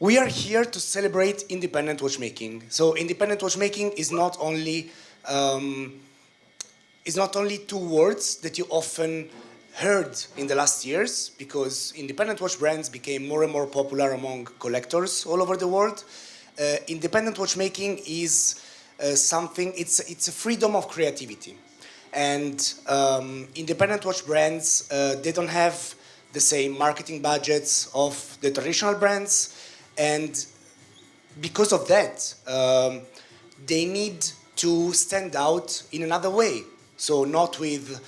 We are here to celebrate independent watchmaking. So independent watchmaking is not only two words that you often heard in the last years, because independent watch brands became more and more popular among collectors all over the world. Independent watchmaking is it's a freedom of creativity. And independent watch brands, they don't have the same marketing budgets of the traditional brands. And because of that, they need to stand out in another way. So not with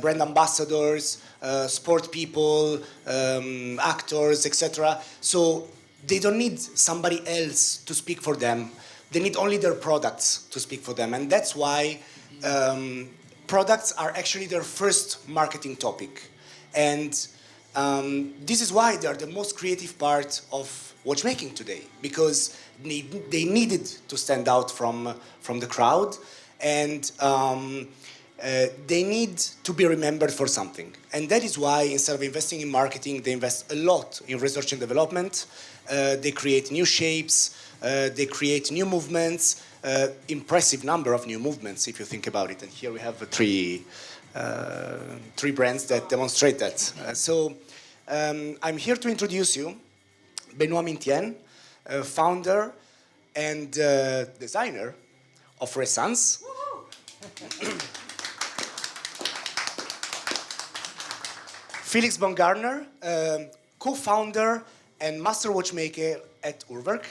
brand ambassadors, sport people, actors, etc. So they don't need somebody else to speak for them. They need only their products to speak for them. And that's why products are actually their first marketing topic. And this is why they are the most creative part of watchmaking today, because they needed to stand out from the crowd, and they need to be remembered for something. And that is why, instead of investing in marketing, they invest a lot in research and development. They create new shapes, they create new movements, impressive number of new movements if you think about it. And here we have three brands that demonstrate that. So I'm here to introduce you Benoît Mintiens, founder and designer of Ressence. Felix Baumgartner, co-founder and master watchmaker at Urwerk.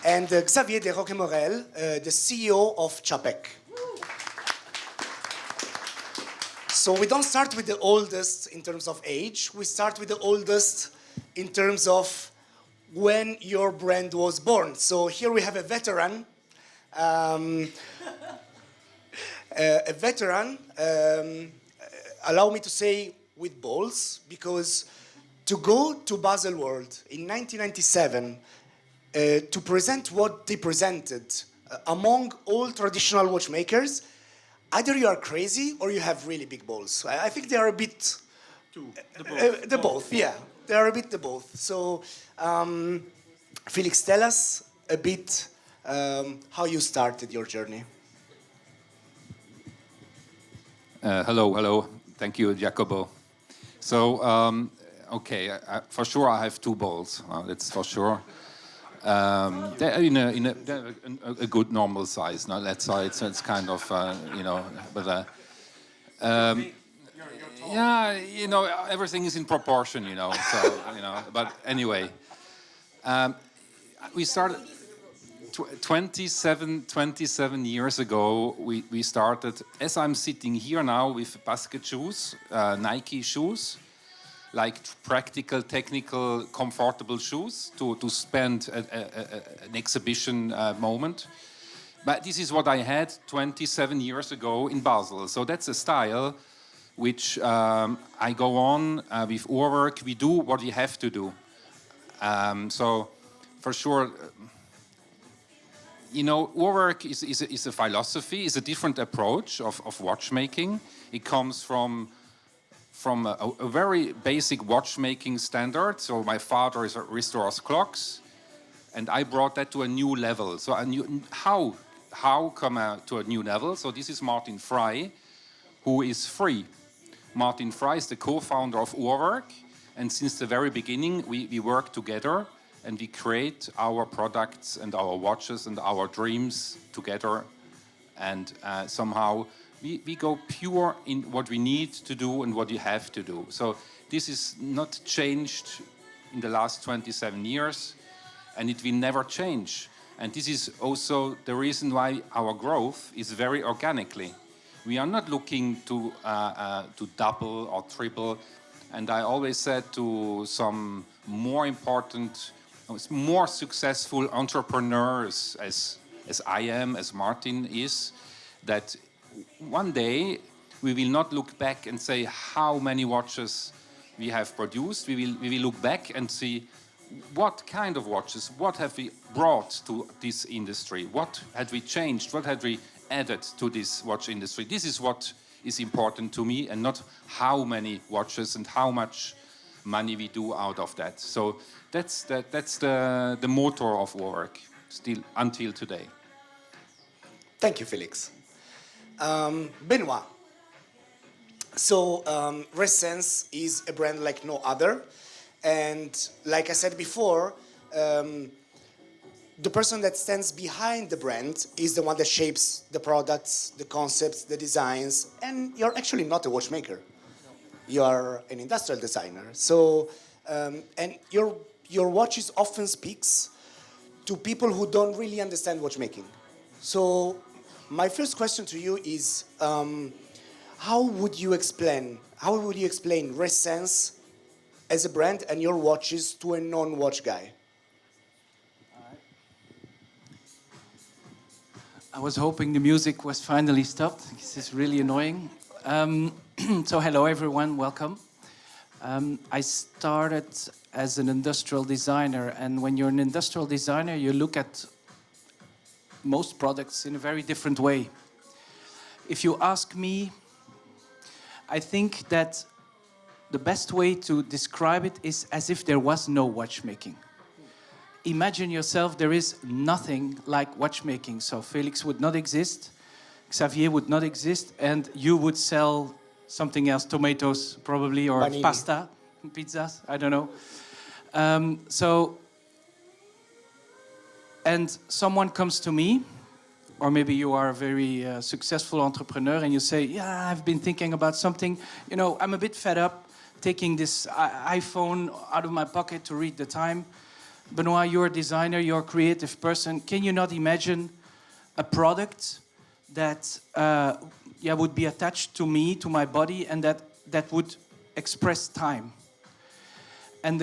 And Xavier de Roquemaurel, the CEO of Czapek. So we don't start with the oldest in terms of age, we start with the oldest in terms of when your brand was born. So here we have a veteran, allow me to say with balls, because to go to Basel World in 1997 to present what they presented among all traditional watchmakers, either you are crazy or you have really big balls. I think they are a bit... The both, yeah. They are a bit the both. So, Felix, tell us a bit how you started your journey. Hello. Thank you, Jacopo. So, okay, for sure I have two balls. That's for sure. They're in a good normal size. Now let's say it's kind of but yeah, everything is in proportion, So but anyway, we started 27 years ago. We started, as I'm sitting here now, with basket shoes, Nike shoes. Like practical, technical, comfortable shoes to spend an exhibition moment. But this is what I had 27 years ago in Basel. So that's a style which I go on with Urwerk. We do what we have to do. So for sure, Urwerk is a philosophy, is a different approach of watchmaking. It comes from a very basic watchmaking standard. So my father restores clocks, and I brought that to a new level. So how come to a new level? So this is Martin Frey, who is free. Martin Frey is the co-founder of Urwerk, and since the very beginning we work together and we create our products and our watches and our dreams together, and somehow we go pure in what we need to do and what you have to do. So this is not changed in the last 27 years, and it will never change. And this is also the reason why our growth is very organically. We are not looking to double or triple. And I always said to some more important, more successful entrepreneurs as I am, as Martin is, that one day we will not look back and say how many watches we have produced. We will look back and see what kind of watches, what have we brought to this industry, what had we changed, what had we added to this watch industry. This is what is important to me, and not how many watches and how much money we do out of that. So that's the motor of work still until today. Thank you, Felix. Benoît. So Ressence is a brand like no other, and like I said before, the person that stands behind the brand is the one that shapes the products, the concepts, the designs, and you're actually not a watchmaker. You're an industrial designer. So, and your watches often speaks to people who don't really understand watchmaking. So, my first question to you is, how would you explain Ressence as a brand and your watches to a non-watch guy? I was hoping the music was finally stopped. This is really annoying. So hello everyone, welcome. I started as an industrial designer, and when you're an industrial designer, you look at most products in a very different way. If you ask me, I think that the best way to describe it is as if there was no watchmaking. Imagine yourself, there is nothing like watchmaking. So Felix would not exist, Xavier would not exist, and you would sell something else, tomatoes probably, or Panini. Pasta, pizzas, I don't know. And someone comes to me, or maybe you are a very successful entrepreneur and you say, yeah, I've been thinking about something, you know, I'm a bit fed up taking this iPhone out of my pocket to read the time. Benoît, you're a designer, you're a creative person. Can you not imagine a product that would be attached to me, to my body, and that would express time? And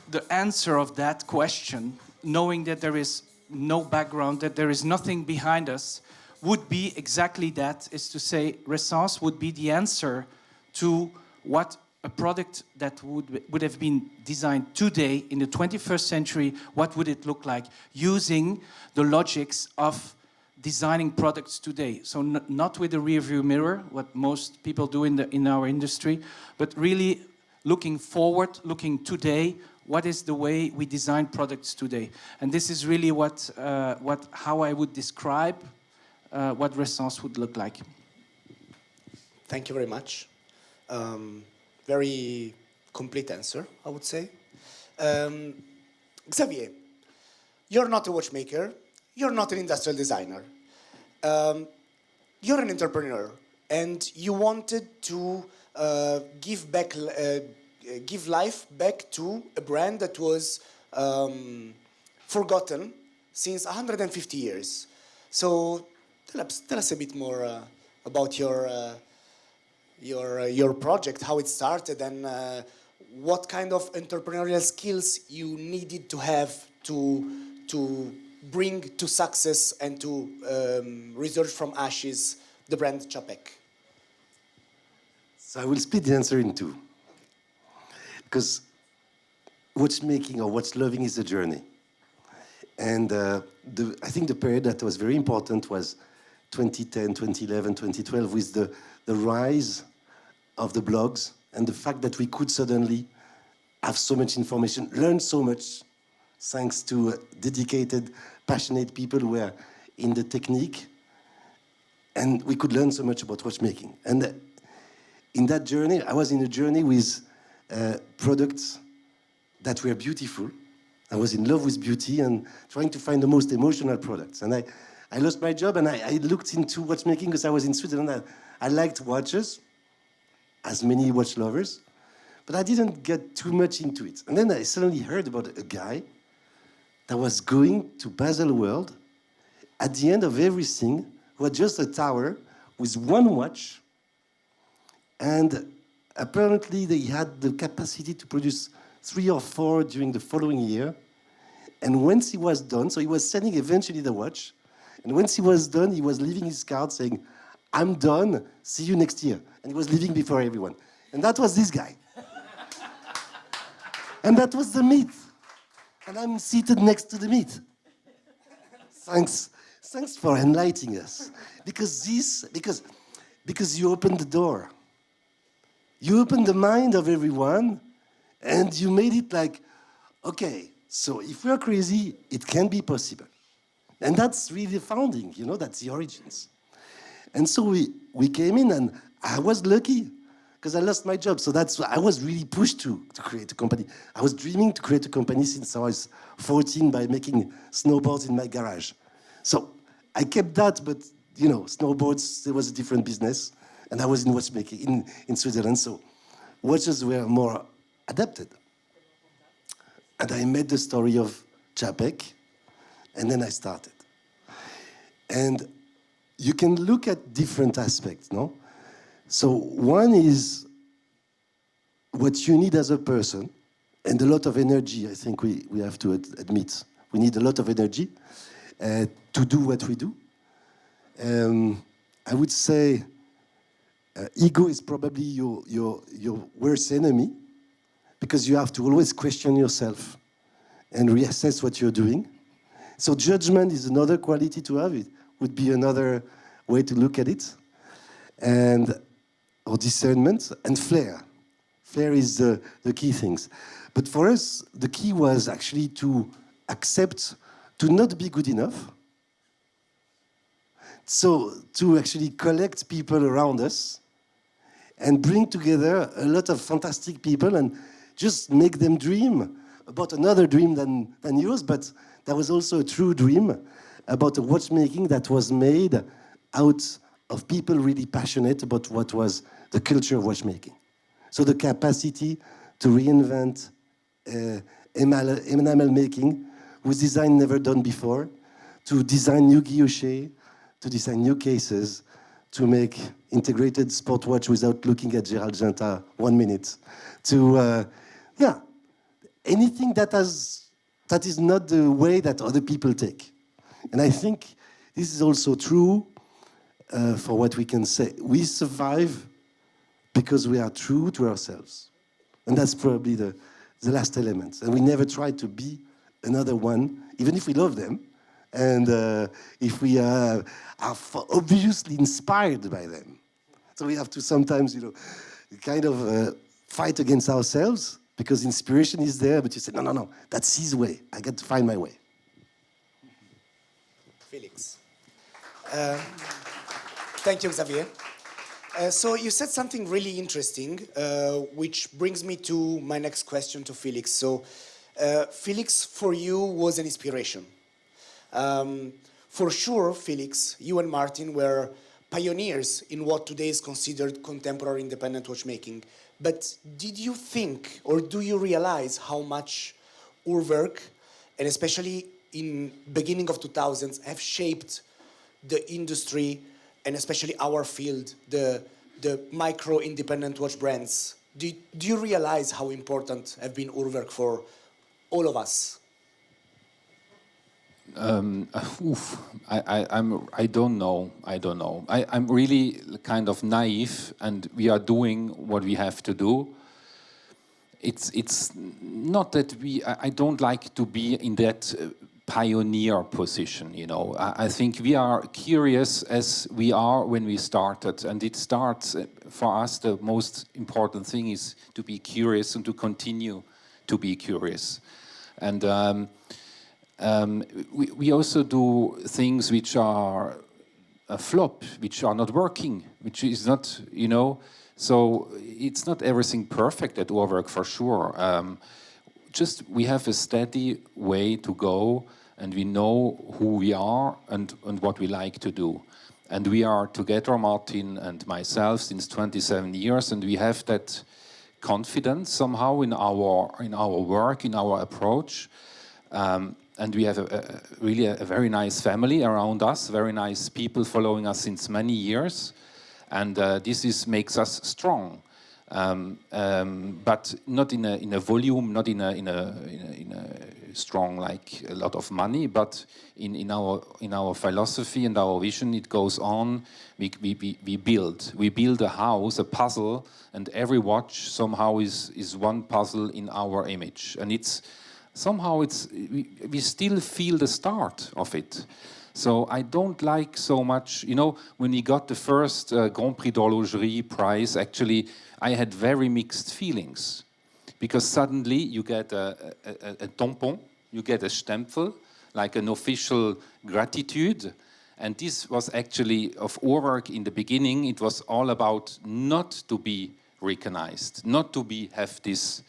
the answer of that question, knowing that there is no background, that there is nothing behind us, would be exactly that, is to say Ressence would be the answer to what a product that would have been designed today in the 21st century, what would it look like, using the logics of designing products today. So not with a rear view mirror, what most people do in our industry, but really looking forward, looking today, what is the way we design products today. And this is really how I would describe what Ressence would look like. Thank you very much. Very complete answer, I would say. Xavier, you're not a watchmaker, you're not an industrial designer. You're an entrepreneur, and you wanted to give life back to a brand that was forgotten since 150 years. So tell us a bit more about your project, how it started, and what kind of entrepreneurial skills you needed to have to bring to success and to research from ashes the brand Czapek. So I will split the answer in two. Because watchmaking or watch loving is a journey. And I think the period that was very important was 2010, 2011, 2012, with the rise of the blogs and the fact that we could suddenly have so much information, learn so much, thanks to dedicated, passionate people who were in the technique. And we could learn so much about watchmaking. And in that journey, I was in a journey with products that were beautiful. I was in love with beauty and trying to find the most emotional products. And I lost my job and I looked into watchmaking because I was in Switzerland. I liked watches, as many watch lovers, but I didn't get too much into it. And then I suddenly heard about a guy that was going to Baselworld at the end of everything, who had just a tower with one watch, and apparently they had the capacity to produce 3 or 4 during the following year. And once he was done, so he was selling eventually the watch, and once he was done, he was leaving his card saying, I'm done, see you next year. And he was leaving before everyone. And that was this guy. And that was the meat. And I'm seated next to the meat. Thanks for enlightening us. Because because you opened the door. You opened the mind of everyone, and you made it like, okay, so if we're crazy, it can be possible. And that's really the founding, you know, that's the origins. And so we came in, and I was lucky because I lost my job. So I was really pushed to create a company. I was dreaming to create a company since I was 14 by making snowboards in my garage. So I kept that, but you know, snowboards, there was a different business. And I was in watchmaking in Switzerland, so watches were more adapted. And I made the story of Czapek, and then I started. And you can look at different aspects, no? So one is what you need as a person, and a lot of energy, I think we have to admit. We need a lot of energy to do what we do. I would say ego is probably your worst enemy, because you have to always question yourself and reassess what you're doing. So judgment is another quality to have. It would be another way to look at it. Or discernment and flair. Flair is the key things. But for us, the key was actually to accept to not be good enough. So to actually collect people around us and bring together a lot of fantastic people and just make them dream about another dream than yours, but that was also a true dream about a watchmaking that was made out of people really passionate about what was the culture of watchmaking. So the capacity to reinvent enamel making with design never done before, to design new guilloches, to design new cases, to make integrated sport watch without looking at Gérald Ginta 1 minute, to anything that is not the way that other people take. And I think this is also true for what we can say. We survive because we are true to ourselves. And that's probably the last element. And we never try to be another one, even if we love them. And if we are obviously inspired by them. So we have to sometimes, kind of fight against ourselves, because inspiration is there, but you say, no, that's his way. I got to find my way. Felix. Thank you, Xavier. So you said something really interesting, which brings me to my next question to Felix. So Felix, for you, was an inspiration. For sure, Felix, you and Martin were pioneers in what today is considered contemporary independent watchmaking. But did you think, or do you realize how much Urwerk, and especially in beginning of 2000s, have shaped the industry, and especially our field, the micro independent watch brands? Do you realize how important have been Urwerk for all of us? I don't know. I'm really kind of naive, and we are doing what we have to do. It's not that I don't like to be in that pioneer position, I think we are curious as we are when we started, and it starts for us. The most important thing is to be curious and to continue to be curious. And we also do things which are a flop, which are not working, which is not, so it's not everything perfect at Urwerk, for sure. Just we have a steady way to go, and we know who we are and what we like to do. And we are together, Martin and myself, since 27 years, and we have that confidence somehow in our work, in our approach. And we have really a very nice family around us, very nice people following us since many years. And this makes us strong. But not in a volume, not in a strong, like a lot of money, but in our philosophy and our vision. It goes on. We build a house, a puzzle, and every watch somehow is one puzzle in our image. And we still feel the start of it. So I don't like so much, you know, when we got the first Grand Prix d'Horlogerie prize, actually, I had very mixed feelings. Because suddenly you get a tampon, you get a stempel, like an official gratitude. And this was actually, of Urwerk in the beginning, it was all about not to be recognized, not to have this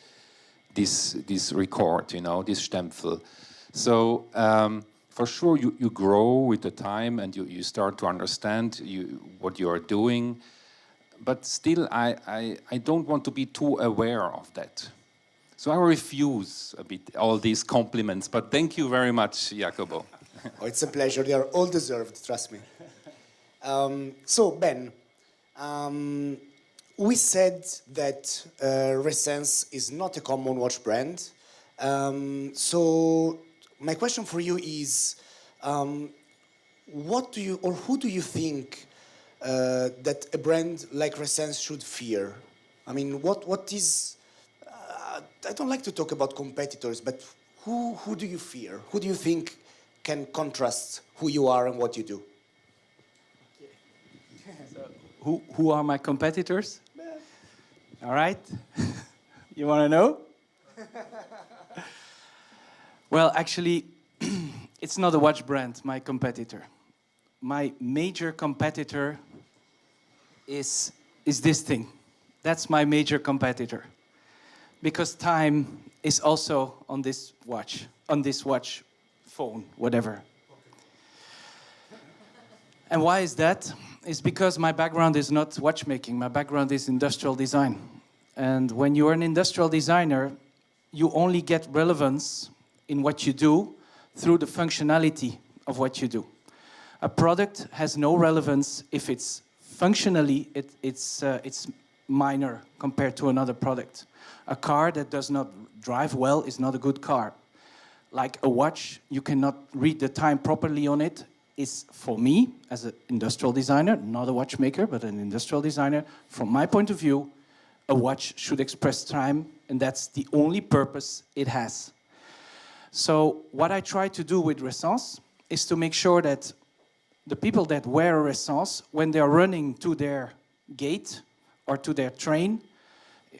record, you know, this stempel. So for sure you grow with the time and you start to understand what you are doing. But still I don't want to be too aware of that. So I refuse a bit all these compliments, but thank you very much, Jacopo. Oh, it's a pleasure. They are all deserved, trust me. So, Ben, we said that Ressence is not a common watch brand. So my question for you is, what do you, or who do you think that a brand like Ressence should fear? I mean, what is... I don't like to talk about competitors, but who do you fear? Who do you think can contrast who you are and what you do? So, who are my competitors? All right. You want to know? Well, actually, it's not a watch brand, my competitor. My major competitor is this thing. That's my major competitor. Because time is also on this watch, phone, whatever. And why is that? It's because my background is not watchmaking. My background is industrial design. And when you're an industrial designer, you only get relevance in what you do through the functionality of what you do. A product has no relevance if it's functionally, it's minor compared to another product. A car that does not drive well is not a good car. Like a watch, you cannot read the time properly on it. Is, for me, as an industrial designer, not a watchmaker, but an industrial designer, from my point of view, a watch should express time, and that's the only purpose it has. So what I try to do with Ressence is to make sure that the people that wear a Ressence, when they're running to their gate or to their train,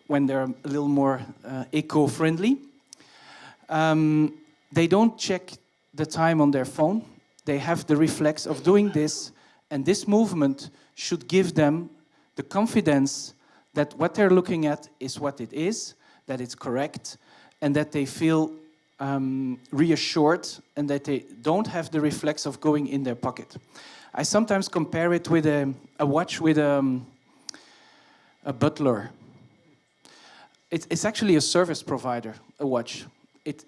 when they're a little more eco-friendly, they don't check the time on their phone. They have the reflex of doing this, and this movement should give them the confidence that what they're looking at is what it is, that it's correct, and that they feel reassured, and that they don't have the reflex of going in their pocket. I sometimes compare it with a watch with a butler. It's actually a service provider, a watch. It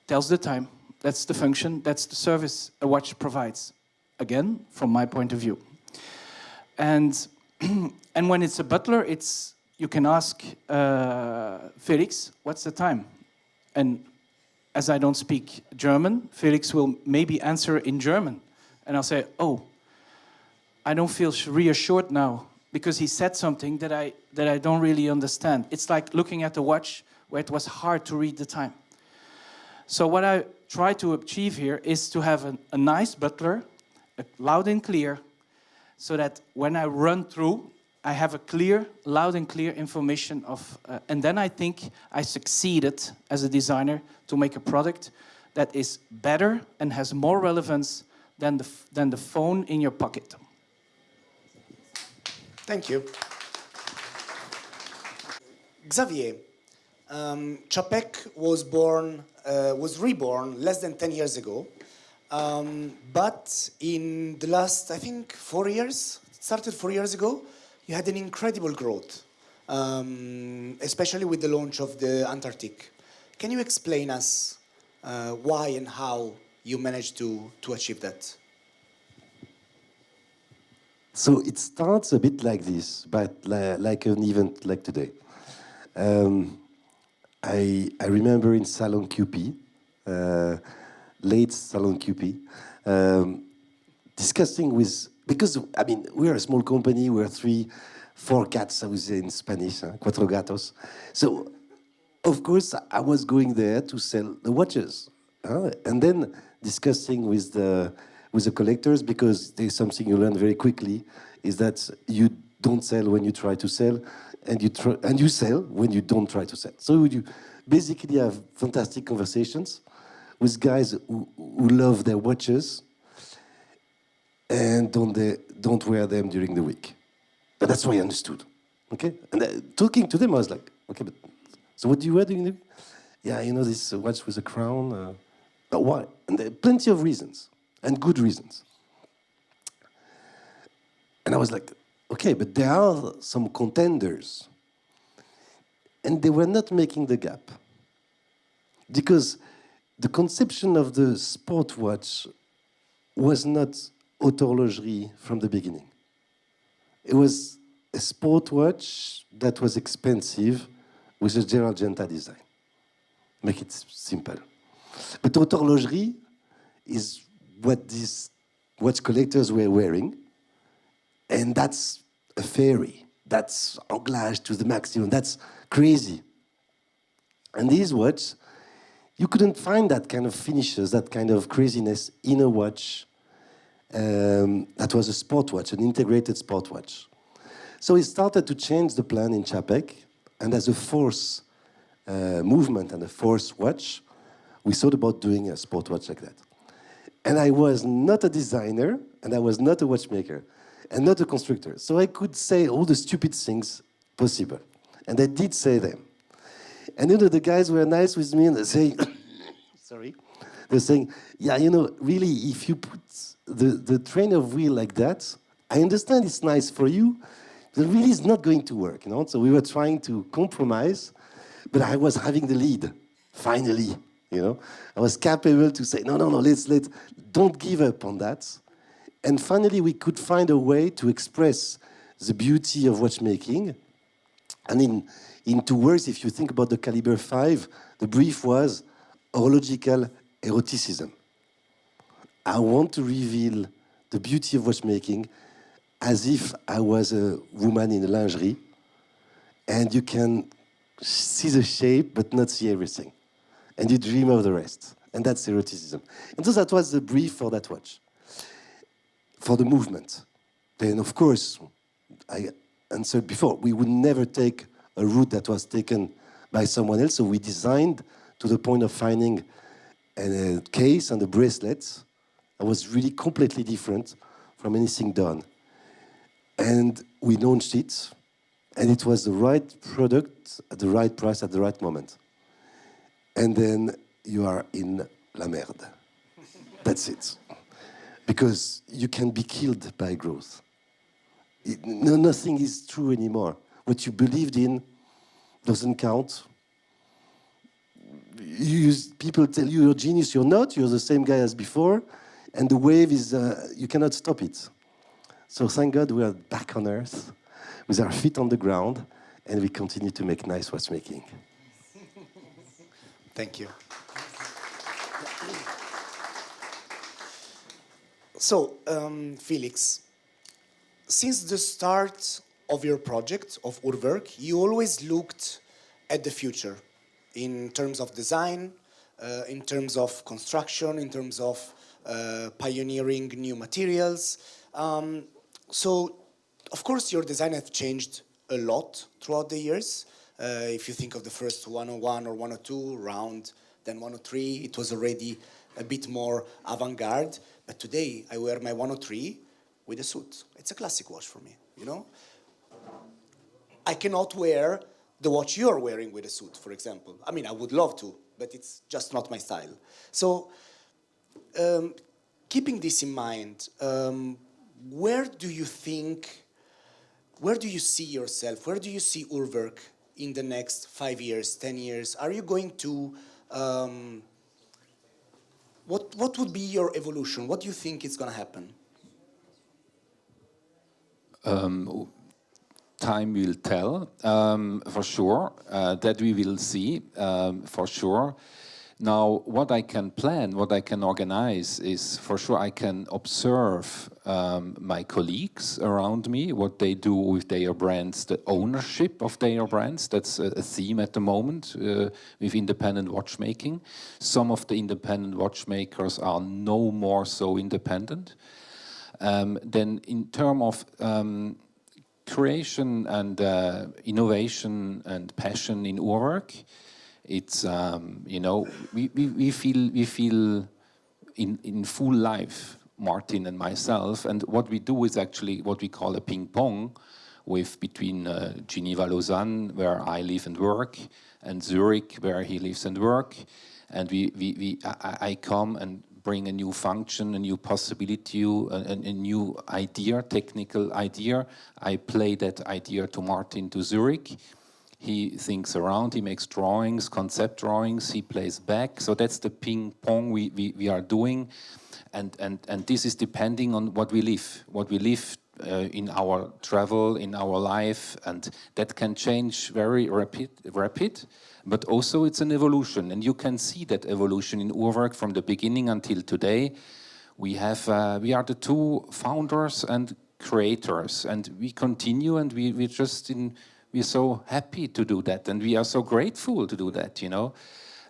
tells the time. That's the function. That's the service a watch provides. Again, from my point of view. And when it's a butler, you can ask Felix, what's the time? And as I don't speak German, Felix will maybe answer in German. And I'll say, oh, I don't feel reassured now, because he said something that I don't really understand. It's like looking at a watch where it was hard to read the time. So what I try to achieve here is to have a nice butler, loud and clear, so that when I run through, I have a clear, loud and clear information of, and then I think I succeeded as a designer to make a product that is better and has more relevance than the phone in your pocket. Thank you. Xavier, Czapek was reborn less than 10 years ago, but in the last, I think, 4 years, it started 4 years ago, you had an incredible growth, especially with the launch of the Antarctic. Can you explain us why and how you managed to achieve that? So it starts a bit like this, but like an event like today. I remember in Salon QP, late Salon QP, discussing with, because I mean, we're a small company, we're 4 cats, I would say in Spanish, cuatro gatos. So, of course, I was going there to sell the watches. And then discussing with with the collectors, because there's something you learn very quickly, is that you don't sell when you try to sell, and you sell when you don't try to sell. So you basically have fantastic conversations with guys who love their watches and don't wear them during the week. But that's what I understood. Okay? And talking to them, I was like, okay, but so what do you wear during the week? Yeah, you know, this watch with a crown. But why? And there are plenty of reasons, and good reasons. And I was like, okay, but there are some contenders. And they were not making the gap. Because the conception of the sport watch was not horlogerie from the beginning. It was a sport watch that was expensive with a Gerald Genta design. Make it simple. But horlogerie is what these watch collectors were wearing, and that's a fairy. That's anglage to the maximum. That's crazy. And these watches, you couldn't find that kind of finishes, that kind of craziness in a watch that was a sport watch, an integrated sport watch. So we started to change the plan in Czapek, and as a force movement and a force watch, we thought about doing a sport watch like that. And I was not a designer, and I was not a watchmaker, and not a constructor. So I could say all the stupid things possible. And I did say them. And you know, the guys were nice with me, and they say, sorry, they're saying, yeah, you know, really, if you put the train of wheel like that, I understand it's nice for you, but really it's not going to work, you know? So we were trying to compromise, but I was having the lead, finally, you know? I was capable to say, no, let's don't give up on that. And finally, we could find a way to express the beauty of watchmaking. And in 2 words, if you think about the caliber 5, the brief was horological eroticism. I want to reveal the beauty of watchmaking as if I was a woman in lingerie, and you can see the shape but not see everything. And you dream of the rest. And that's eroticism. And so that was the brief for that watch, for the movement. Then, of course, I answered before, we would never take a route that was taken by someone else, so we designed to the point of finding a case and a bracelet that was really completely different from anything done. And we launched it, and it was the right product at the right price at the right moment. And then you are in la merde. That's it. Because you can be killed by growth. Nothing is true anymore. What you believed in doesn't count. People tell you you're a genius, you're not, you're the same guy as before, and the wave is, you cannot stop it. So thank God we are back on Earth, with our feet on the ground, and we continue to make nice watchmaking. Thank you. So, Felix, since the start of your project, of Urwerk, you always looked at the future in terms of design, in terms of construction, in terms of pioneering new materials. So, of course, your design has changed a lot throughout the years. If you think of the first 101 or 102 round, then 103, it was already a bit more avant-garde. But today, I wear my 103 with a suit. It's a classic watch for me, you know? I cannot wear the watch you're wearing with a suit, for example. I mean, I would love to, but it's just not my style. So, keeping this in mind, where do you see yourself? Where do you see Urwerk in the next 5 years, 10 years? Are you going to, what would be your evolution? What do you think is going to happen? Time will tell, for sure. That we will see, for sure. Now, what I can plan, what I can organize is, for sure, I can observe my colleagues around me, what they do with their brands, the ownership of their brands. That's a theme at the moment with independent watchmaking. Some of the independent watchmakers are no more so independent. Then in terms of creation and innovation and passion in Urwerk, it's you know, we feel in full life, Martin and myself, and what we do is actually what we call a ping pong, with between Geneva, Lausanne, where I live and work, and Zurich, where he lives and work, and I come and bring a new function, a new possibility, a new idea, technical idea. I play that idea to Martin to Zurich. He thinks around, he makes drawings, concept drawings, he plays back. So that's the ping pong we are doing. And this is depending on what we live in our travel, in our life, and that can change very rapid, but also it's an evolution. And you can see that evolution in Urwerk from the beginning until today. We are the two founders and creators, and we continue, and we're so happy to do that, and we are so grateful to do that, you know.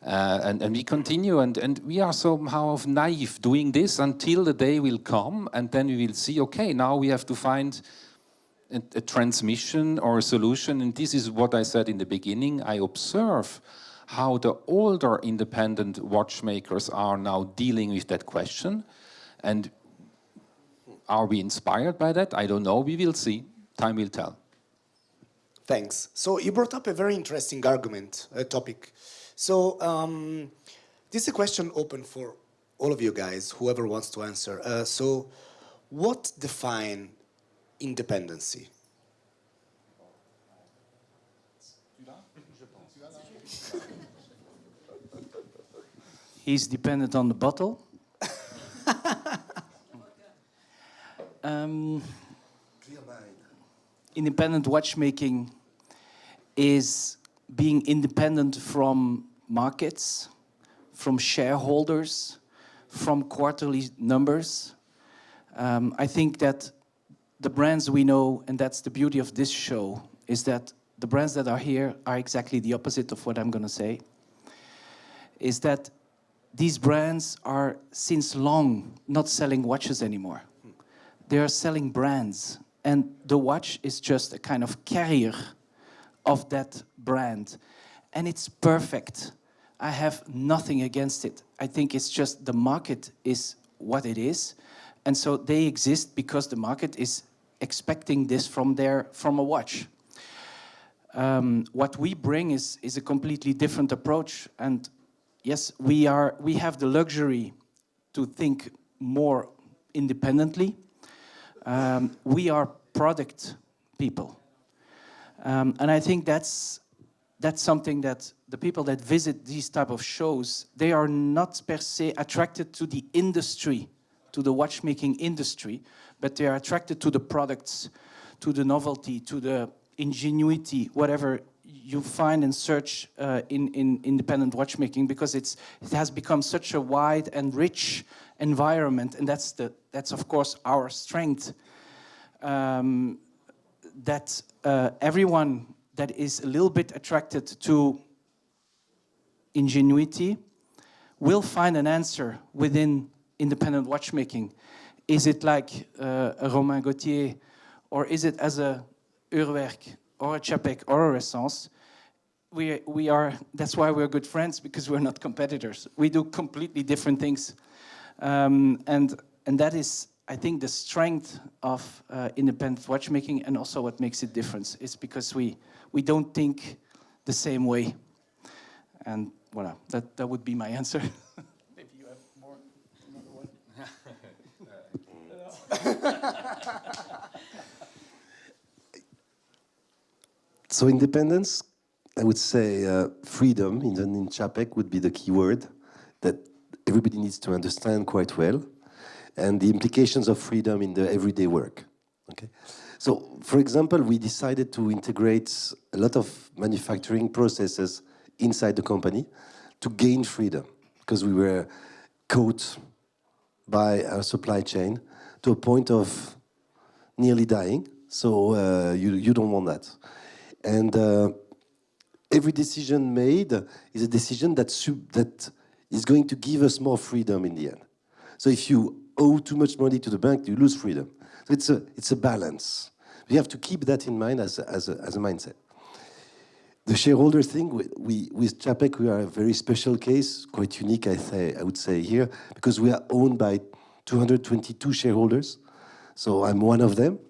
And we continue, and we are somehow naive doing this until the day will come, and then we will see, okay, now we have to find a transmission or a solution. And this is what I said in the beginning. I observe how the older independent watchmakers are now dealing with that question. And are we inspired by that? I don't know. We will see. Time will tell. Thanks. So you brought up a very interesting topic. So this is a question open for all of you guys, whoever wants to answer. So what defines independency? He's dependent on the bottle. Independent watchmaking is being independent from markets, from shareholders, from quarterly numbers. I think that the brands we know, and that's the beauty of this show, is that the brands that are here are exactly the opposite of what I'm going to say, is that these brands are since long not selling watches anymore. They are selling brands, and the watch is just a kind of carrier of that brand. And it's perfect. I have nothing against it. I think it's just the market is what it is. And so they exist because the market is expecting this from a watch. What we bring is a completely different approach. And yes, we have the luxury to think more independently. We are product people. And I think that's something that the people that visit these type of shows, they are not per se attracted to the industry, to the watchmaking industry, but they are attracted to the products, to the novelty, to the ingenuity, whatever you find and search in independent watchmaking, because it has become such a wide and rich environment, and that's of course our strength. That everyone that is a little bit attracted to ingenuity will find an answer within independent watchmaking. Is it like a Romain Gauthier, or is it as a Urwerk or a Czapek or a Ressence? That's why we're good friends, because we're not competitors. We do completely different things, and that is, I think, the strength of independent watchmaking, and also what makes it different is because we don't think the same way. And voilà, that would be my answer. Maybe you have more, another one. So independence, I would say freedom in Czapek would be the key word that everybody needs to understand quite well, and the implications of freedom in the everyday work. Okay, so for example, we decided to integrate a lot of manufacturing processes inside the company to gain freedom. because we were caught by our supply chain to a point of nearly dying. So you don't want that. And every decision made is a decision that is going to give us more freedom in the end. So if you owe too much money to the bank, you lose freedom. So it's a balance. We have to keep that in mind as a mindset. The shareholder thing, with Czapek, we are a very special case, quite unique, I would say here, because we are owned by 222 shareholders. So I'm one of them.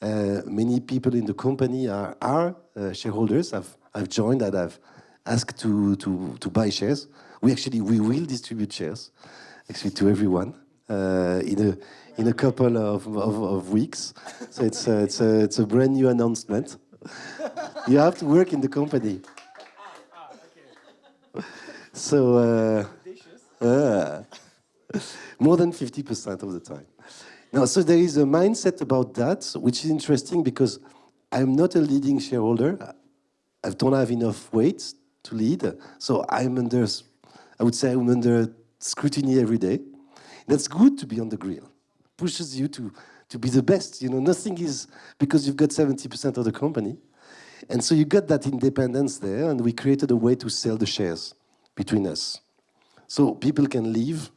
Many people in the company are shareholders. I've joined and I've asked to buy shares. We will distribute shares, actually, to everyone in a couple of weeks. So it's a brand new announcement. You have to work in the company. Okay. So more than 50% of the time. Now, so there is a mindset about that, which is interesting because I'm not a leading shareholder. I don't have enough weight to lead. So I would say I'm under scrutiny every day. That's good to be on the grill. Pushes you to be the best. You know, nothing is because you've got 70% of the company. And so you got that independence there, and we created a way to sell the shares between us. So people can leave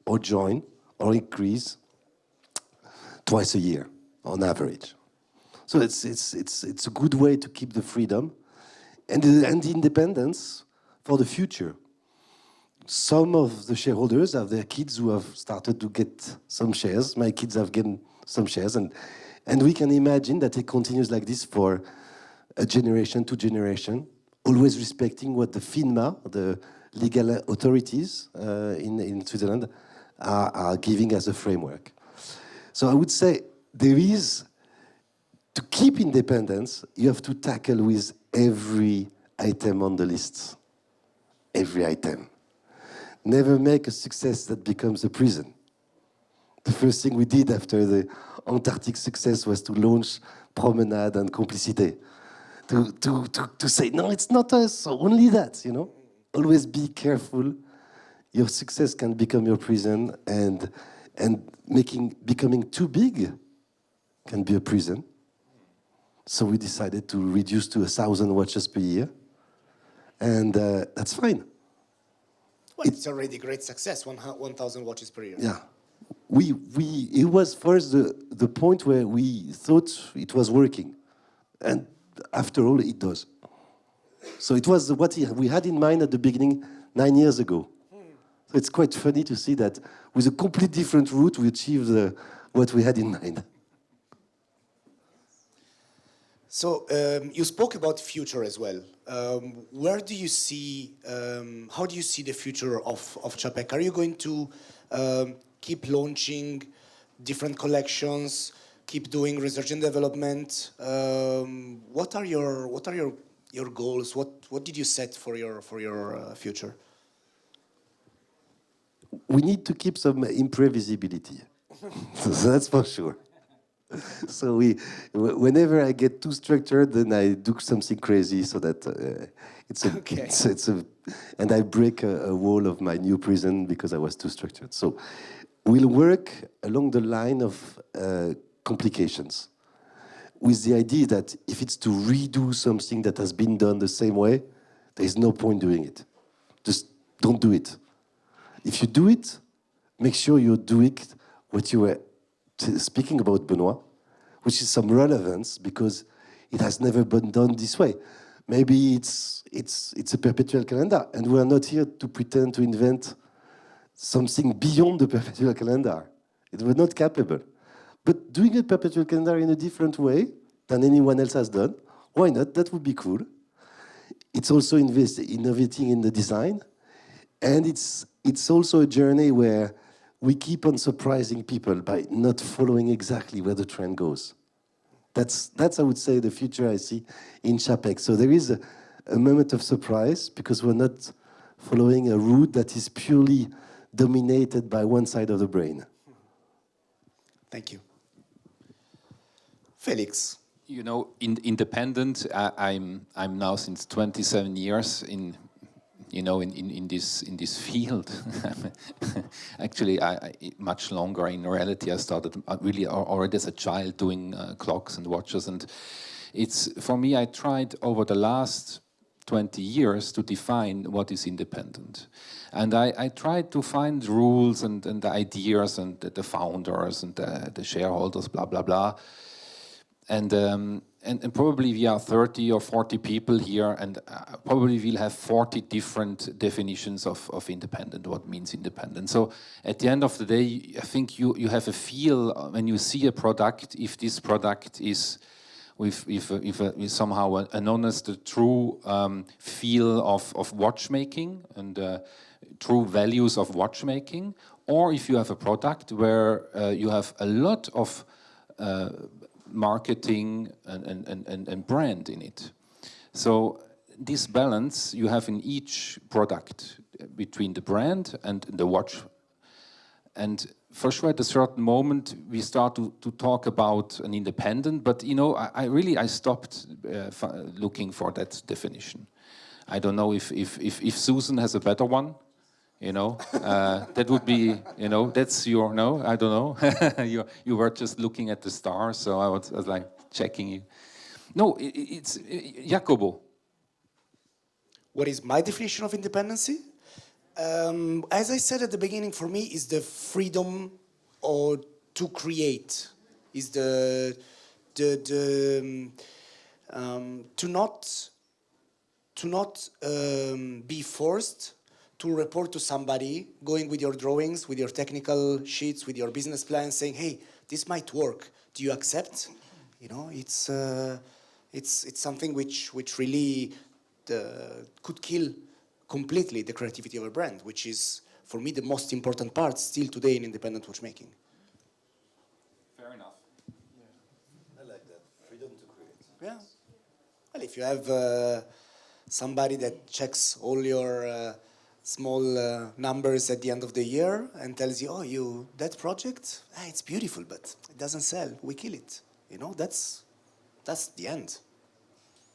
or join or increase twice a year on average. So it's a good way to keep the freedom and the independence for the future. Some of the shareholders have their kids who have started to get some shares. My kids have gotten some shares, and we can imagine that it continues like this for a generation to generation, always respecting what the FINMA, the legal authorities in Switzerland, are giving as a framework. So I would say to keep independence, you have to tackle with every item on the list. Every item. Never make a success that becomes a prison. The first thing we did after the Antarctic success was to launch Promenade and Complicité. To say, no, it's not us, only that, you know. Always be careful. Your success can become your prison, and becoming too big can be a prison. So we decided to reduce to 1,000 watches per year, and that's fine. Well, it's already a great success, 1,000 watches per year. Yeah. It was first the point where we thought it was working. And after all, it does. So it was what we had in mind at the beginning 9 years ago. So it's quite funny to see that with a completely different route, we achieved what we had in mind. So you spoke about future as well. Where do you see, how do you see the future of Czapek? Are you going to keep launching different collections, keep doing research and development? What are your goals? What did you set for your future? We need to keep some imprevisibility. So that's for sure. So whenever I get too structured, then I do something crazy so that and I break a wall of my new prison because I was too structured. So we'll work along the line of complications, with the idea that if it's to redo something that has been done the same way, there is no point doing it. Just don't do it. If you do it, make sure you're doing what you were speaking about, Benoît, which is some relevance because it has never been done this way. Maybe it's a perpetual calendar, and we are not here to pretend to invent something beyond the perpetual calendar. We're not capable. But doing a perpetual calendar in a different way than anyone else has done, why not? That would be cool. It's also innovating in the design, and it's also a journey where we keep on surprising people by not following exactly where the trend goes. That's I would say, the future I see in Czapek. So there is a moment of surprise because we're not following a route that is purely dominated by one side of the brain. Thank you. Felix. You know, independent, I'm now since 27 years in you know, in this field. Actually, I much longer. In reality, I started really already as a child doing clocks and watches, and it's for me. I tried over the last 20 years to define what is independent, and I tried to find rules and the ideas and the founders and the shareholders, blah blah blah, and probably we are 30 or 40 people here, and probably we'll have 40 different definitions of independent, what means independent. So at the end of the day, I think you have a feel when you see a product, if this product is with somehow an honest, true feel of watchmaking and true values of watchmaking, or if you have a product where you have a lot of marketing and brand in it. So this balance you have in each product between the brand and the watch. And for sure at a certain moment we start to talk about an independent, but you know, I stopped looking for that definition. I don't know if Susan has a better one. You know, that would be, you know, that's your, no, I don't know. you were just looking at the stars, so I was like checking you. No, it's Jacopo. What is my definition of independency? As I said at the beginning, for me, is the freedom or to create, is to not be forced to report to somebody, going with your drawings, with your technical sheets, with your business plan, saying, "Hey, this might work. Do you accept?" You know, it's something which really could kill completely the creativity of a brand, which is for me the most important part still today in independent watchmaking. Fair enough. I like that. Freedom to create. Yeah. Well, if you have somebody that checks all your small numbers at the end of the year and tells you, "Oh, that project, it's beautiful, but it doesn't sell. We kill it." You know, that's the end.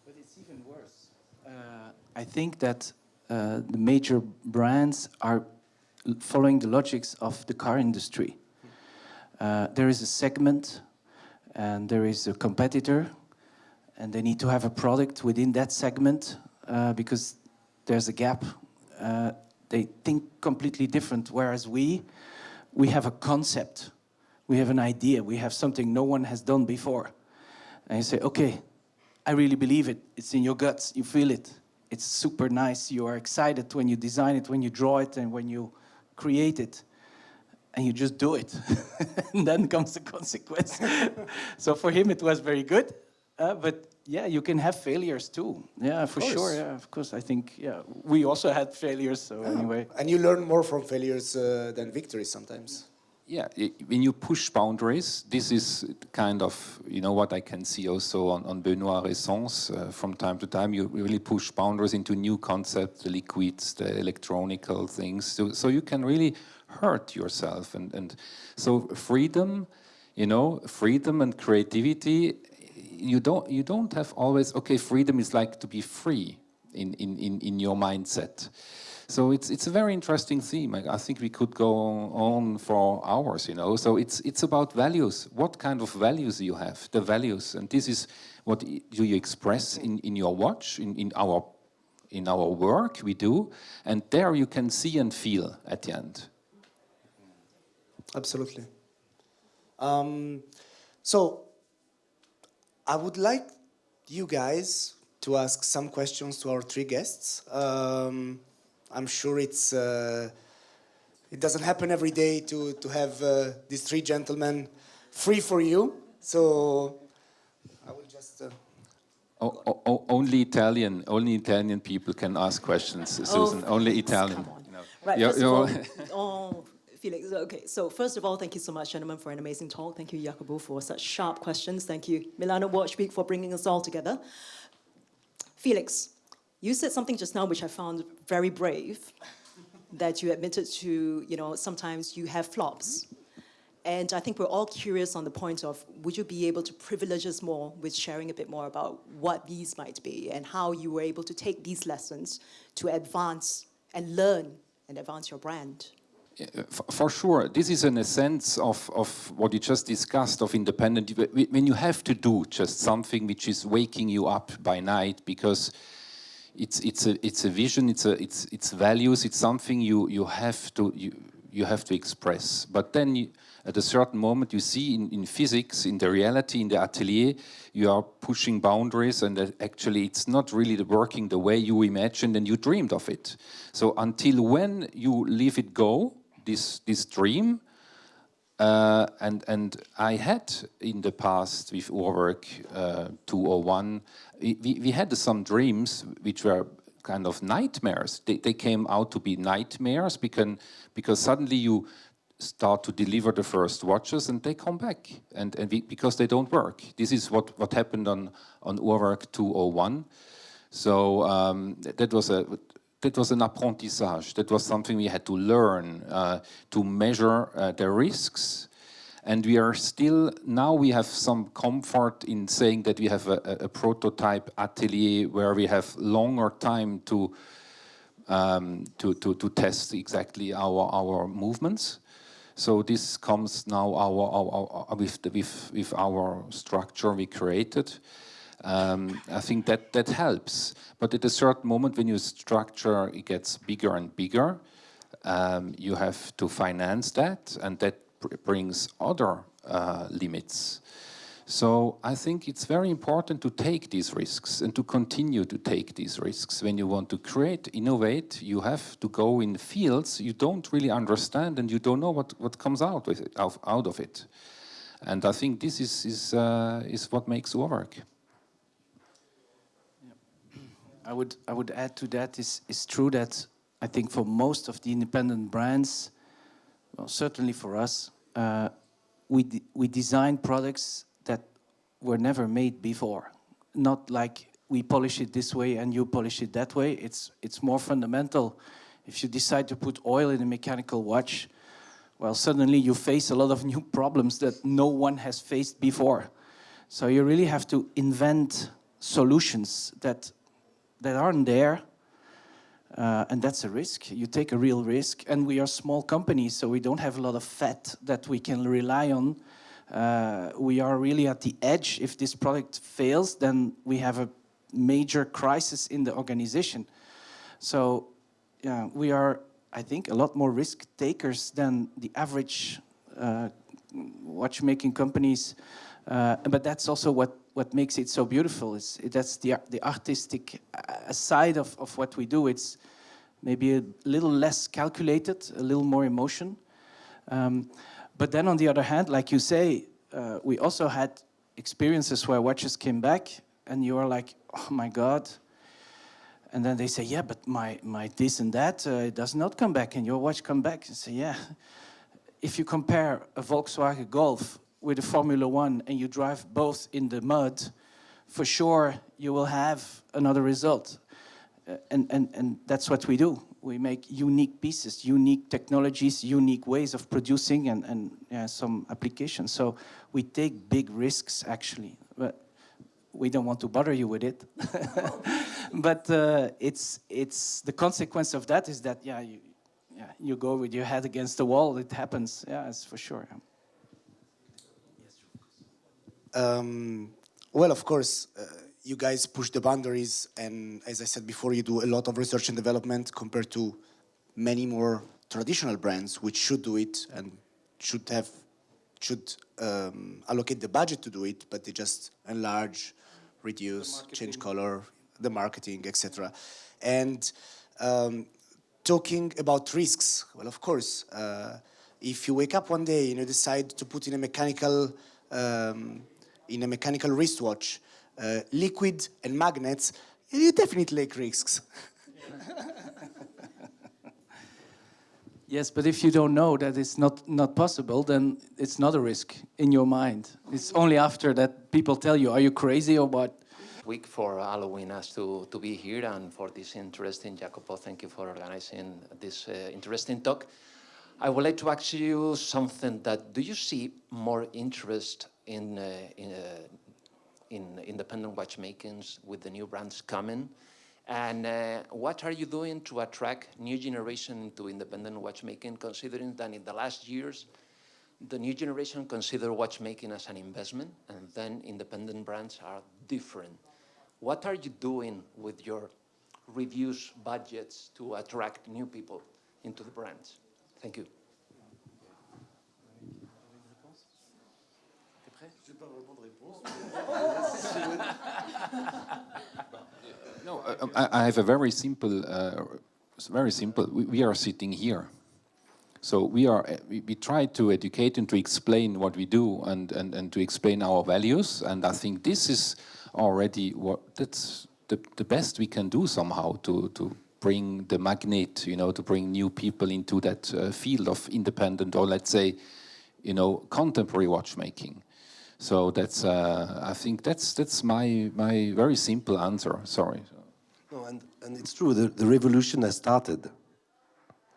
But it's even worse. I think that the major brands are following the logics of the car industry. There is a segment, and there is a competitor, and they need to have a product within that segment because there's a gap. They think completely different, whereas we have a concept, we have an idea, we have something no one has done before. And you say, okay, I really believe it. It's in your guts, you feel it. It's super nice, you are excited when you design it, when you draw it, and when you create it. And you just do it. And then comes the consequence. So for him it was very good, but yeah, you can have failures too. Yeah, for sure. Yeah, of course. I think, yeah, we also had failures. So anyway. And you learn more from failures than victories sometimes. Yeah, when you push boundaries, this is kind of, you know, what I can see also on Benoît Ressence. From time to time, you really push boundaries into new concepts, the liquids, the electronical things. So you can really hurt yourself. And so freedom, you know, freedom and creativity, you don't have always, okay, freedom is like to be free in your mindset. So it's a very interesting theme. I think we could go on for hours, you know. So it's about values. What kind of values you have, the values. And this is what do you express in your watch, in our work we do. And there you can see and feel at the end. Absolutely. So I would like you guys to ask some questions to our three guests. I'm sure it doesn't happen every day to have these three gentlemen free for you. So I will just... Only Italian people can ask questions, Susan. Only Italian. Come on. You know. Right, first of all, Felix, okay, so first of all, thank you so much, gentlemen, for an amazing talk. Thank you, Jacopo, for such sharp questions. Thank you, Milano Watch Week, for bringing us all together. Felix, you said something just now which I found very brave, that you admitted to, you know, sometimes you have flops. And I think we're all curious on the point of, would you be able to privilege us more with sharing a bit more about what these might be and how you were able to take these lessons to advance and learn and advance your brand? For sure, this is an essence of what you just discussed of independent. When you have to do just something which is waking you up by night because it's a vision, it's values, it's something you have to express. But then at a certain moment you see in physics, in the reality, in the atelier, you are pushing boundaries, and actually it's not really working the way you imagined and you dreamed of it. So until when you leave it go, this dream, and I had in the past with Urwerk 201, we had some dreams which were kind of nightmares. They came out to be nightmares because suddenly you start to deliver the first watches and they come back because they don't work. This is what happened on Urwerk 201. So that was an apprentissage. That was something we had to learn to measure the risks. And we are still, now we have some comfort in saying that we have a prototype atelier where we have longer time to test exactly our movements. So this comes now with our structure we created. I think that helps. But at a certain moment when your structure it gets bigger and bigger, you have to finance that, and that brings other limits. So I think it's very important to take these risks and to continue to take these risks. When you want to create, innovate, you have to go in fields you don't really understand and you don't know what comes out of it. And I think this is what makes Urwerk. I would add to that, it's true that I think for most of the independent brands, well, certainly for us, we design products that were never made before. Not like we polish it this way and you polish it that way. It's more fundamental. If you decide to put oil in a mechanical watch, well, suddenly you face a lot of new problems that no one has faced before. So you really have to invent solutions that aren't there, and that's a risk. You take a real risk, and we are small companies, so we don't have a lot of fat that we can rely on. We are really at the edge. If this product fails, then we have a major crisis in the organization. So yeah, we are, I think, a lot more risk takers than the average watchmaking companies. But that's also what makes it so beautiful. That's the artistic side of what we do. It's maybe a little less calculated, a little more emotion. But then on the other hand, like you say, we also had experiences where watches came back and you are like, oh my God. And then they say, yeah, but my this and that, it does not come back, and your watch come back. And say, yeah. If you compare a Volkswagen Golf with a Formula One and you drive both in the mud, for sure you will have another result. And that's what we do. We make unique pieces, unique technologies, unique ways of producing and some applications. So we take big risks, actually. But we don't want to bother you with it. But it's the consequence of that is that, you go with your head against the wall. It happens. Yeah, it's for sure. Well, of course, you guys push the boundaries, and as I said before, you do a lot of research and development compared to many more traditional brands, which should do it and should allocate the budget to do it, but they just enlarge, reduce, change color, the marketing, etc. And talking about risks, well, of course, if you wake up one day and you decide to put in a mechanical wristwatch, liquid and magnets, you definitely take risks. Yes, but if you don't know that it's not possible, then it's not a risk in your mind. It's only after that people tell you, are you crazy or what? Week for allowing us to be here and for this interesting, Jacopo, thank you for organizing this interesting talk. I would like to ask you something that, do you see more interest in independent watchmakings with the new brands coming? And what are you doing to attract new generation into independent watchmaking, considering that in the last years, the new generation consider watchmaking as an investment, and then independent brands are different. What are you doing with your reduced budgets to attract new people into the brands? Thank you. No, I have a very simple, very simple. We are sitting here. So we try to educate and to explain what we do and to explain our values. And I think this is already that's the best we can do somehow to bring the magnet, you know, to bring new people into that field of independent, or let's say, you know, contemporary watchmaking. So that's I think that's my very simple answer. Sorry. No, and it's true. The revolution has started.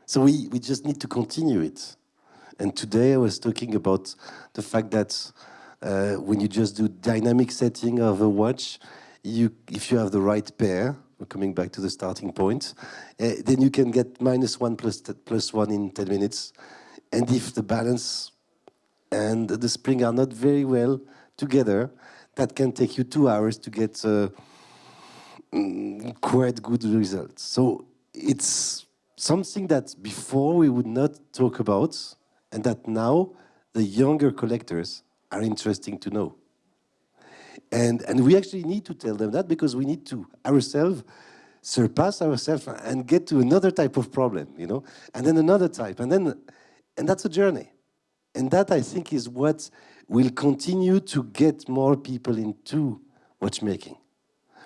So we just need to continue it. And today I was talking about the fact that when you just do dynamic setting of a watch, if you have the right pair, we're coming back to the starting point, then you can get -1 plus 1 in 10 minutes. And if the balance and the spring are not very well together, that can take you 2 hours to get quite good results. So it's something that before we would not talk about, and that now the younger collectors are interesting to know. And we actually need to tell them that, because we need to ourselves surpass ourselves and get to another type of problem, you know, and then another type, and that's a journey. And that, I think, is what will continue to get more people into watchmaking,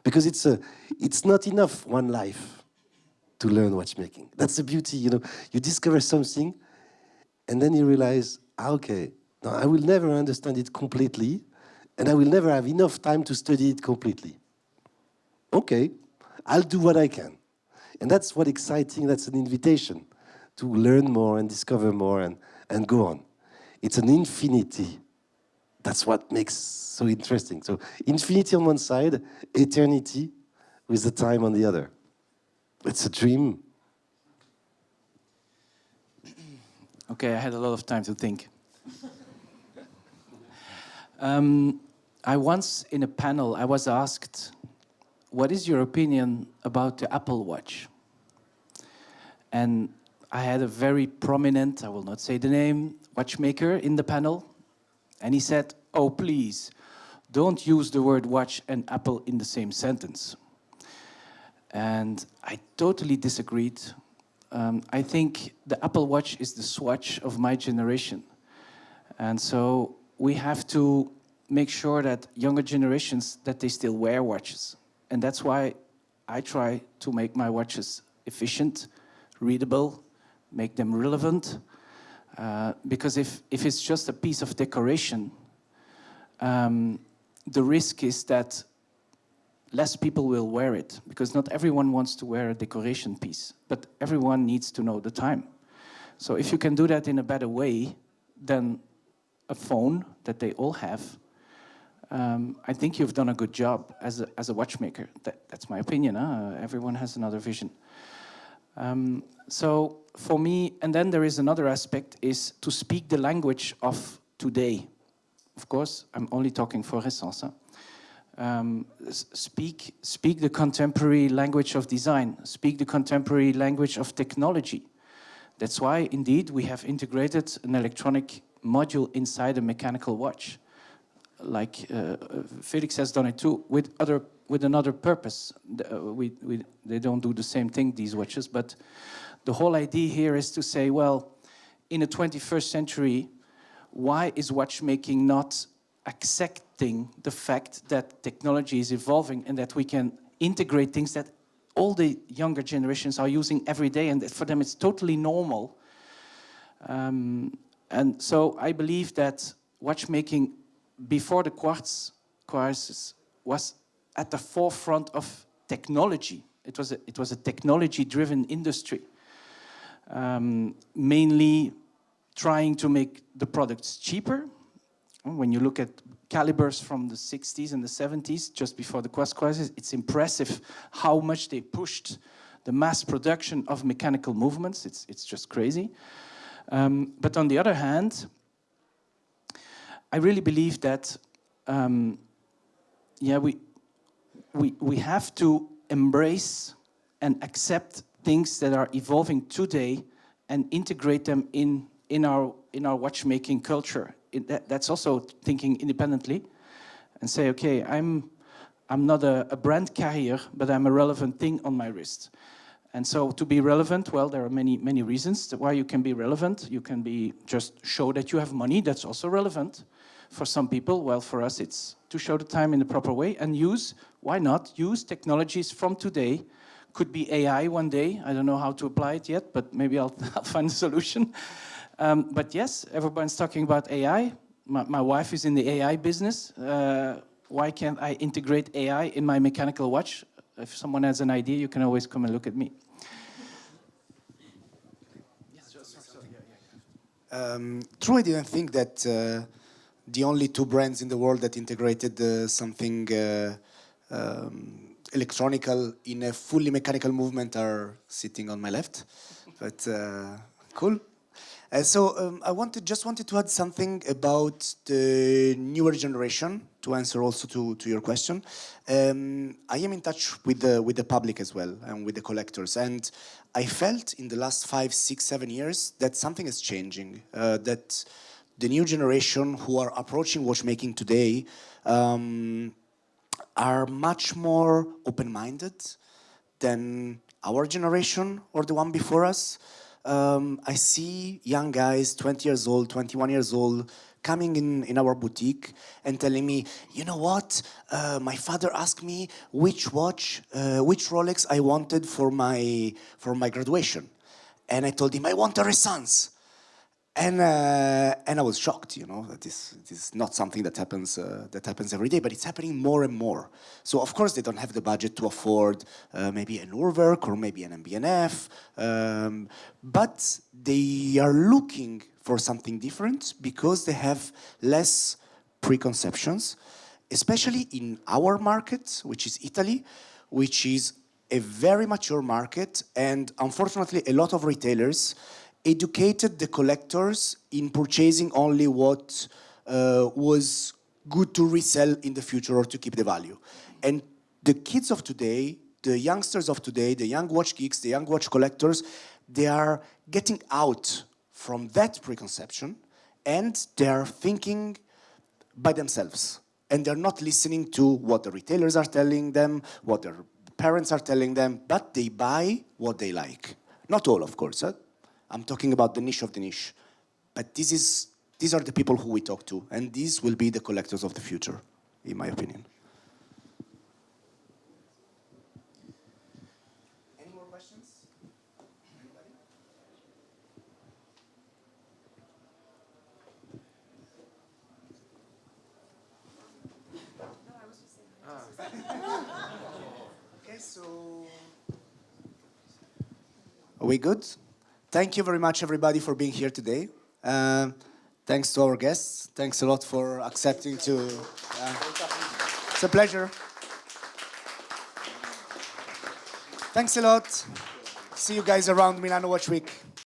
because it's not enough one life to learn watchmaking. That's the beauty, you know. You discover something, and then you realize, okay, no, I will never understand it completely, and I will never have enough time to study it completely. Okay, I'll do what I can. And that's what exciting, that's an invitation to learn more and discover more and go on. It's an infinity. That's what makes so interesting. So infinity on one side, eternity with the time on the other. It's a dream. Okay, I had a lot of time to think. I once, in a panel, I was asked, what is your opinion about the Apple Watch? And I had a very prominent, I will not say the name, watchmaker in the panel. And he said, oh, please, don't use the word watch and Apple in the same sentence. And I totally disagreed. I think the Apple Watch is the Swatch of my generation. And so we have to make sure that younger generations, that they still wear watches. And that's why I try to make my watches efficient, readable, make them relevant. Because if it's just a piece of decoration, the risk is that less people will wear it, because not everyone wants to wear a decoration piece, but everyone needs to know the time. So if you can do that in a better way than a phone that they all have, I think you've done a good job as a watchmaker. That's my opinion. Everyone has another vision. So for me, and then there is another aspect, is to speak the language of today. Of course, I'm only talking for Ressence. Speak the contemporary language of design. Speak the contemporary language of technology. That's why, indeed, we have integrated an electronic module inside a mechanical watch. Like Felix has done it too, with another purpose. They don't do the same thing, these watches, but the whole idea here is to say, well, in the 21st century, why is watchmaking not accepting the fact that technology is evolving and that we can integrate things that all the younger generations are using every day, and that for them it's totally normal. And so I believe that watchmaking before the quartz crisis was at the forefront of technology. It was a technology-driven industry, mainly trying to make the products cheaper. When you look at calibers from the 60s and the 70s, just before the Quest crisis, it's impressive how much they pushed the mass production of mechanical movements. It's just crazy. But on the other hand, I really believe that we have to embrace and accept things that are evolving today and integrate them in our watchmaking culture. That's also thinking independently and say, okay, I'm not a brand carrier, but I'm a relevant thing on my wrist. And so to be relevant, well, there are many reasons why you can be relevant. You can be just show that you have money. That's also relevant. For some people, well, for us, it's to show the time in the proper way and why not use technologies from today. Could be AI one day. I don't know how to apply it yet, but maybe I'll find a solution. But yes, everyone's talking about AI. My wife is in the AI business. Why can't I integrate AI in my mechanical watch? If someone has an idea, you can always come and look at me. True, I didn't think that the only two brands in the world that integrated something electronical in a fully mechanical movement are sitting on my left. But cool. So I just wanted to add something about the newer generation to answer also to your question. I am in touch with the public as well and with the collectors, and I felt in the last 5, 6, 7 years that something is changing. That the new generation who are approaching watchmaking today are much more open-minded than our generation or the one before us. I see young guys, 20 years old, 21 years old, coming in our boutique and telling me, you know what, my father asked me which Rolex I wanted for my graduation. And I told him, I want a Ressence. And I was shocked, you know, that this is not something that happens every day, but it's happening more and more. So of course they don't have the budget to afford maybe an Urwerk or maybe an MB&F, but they are looking for something different because they have less preconceptions, especially in our market, which is Italy, which is a very mature market, and unfortunately a lot of retailers educated the collectors in purchasing only what was good to resell in the future or to keep the value. And the kids of today, the youngsters of today, the young watch geeks, the young watch collectors, they are getting out from that preconception and they are thinking by themselves. And they're not listening to what the retailers are telling them, what their parents are telling them, but they buy what they like. Not all, of course. I'm talking about the niche of the niche. But these are the people who we talk to, and these will be the collectors of the future, in my opinion. Any more questions? Anybody? No, I was just saying. Okay, so are we good? Thank you very much, everybody, for being here today. Thanks to our guests. Thanks a lot for accepting to... it's a pleasure. Thanks a lot. See you guys around Milano Watch Week.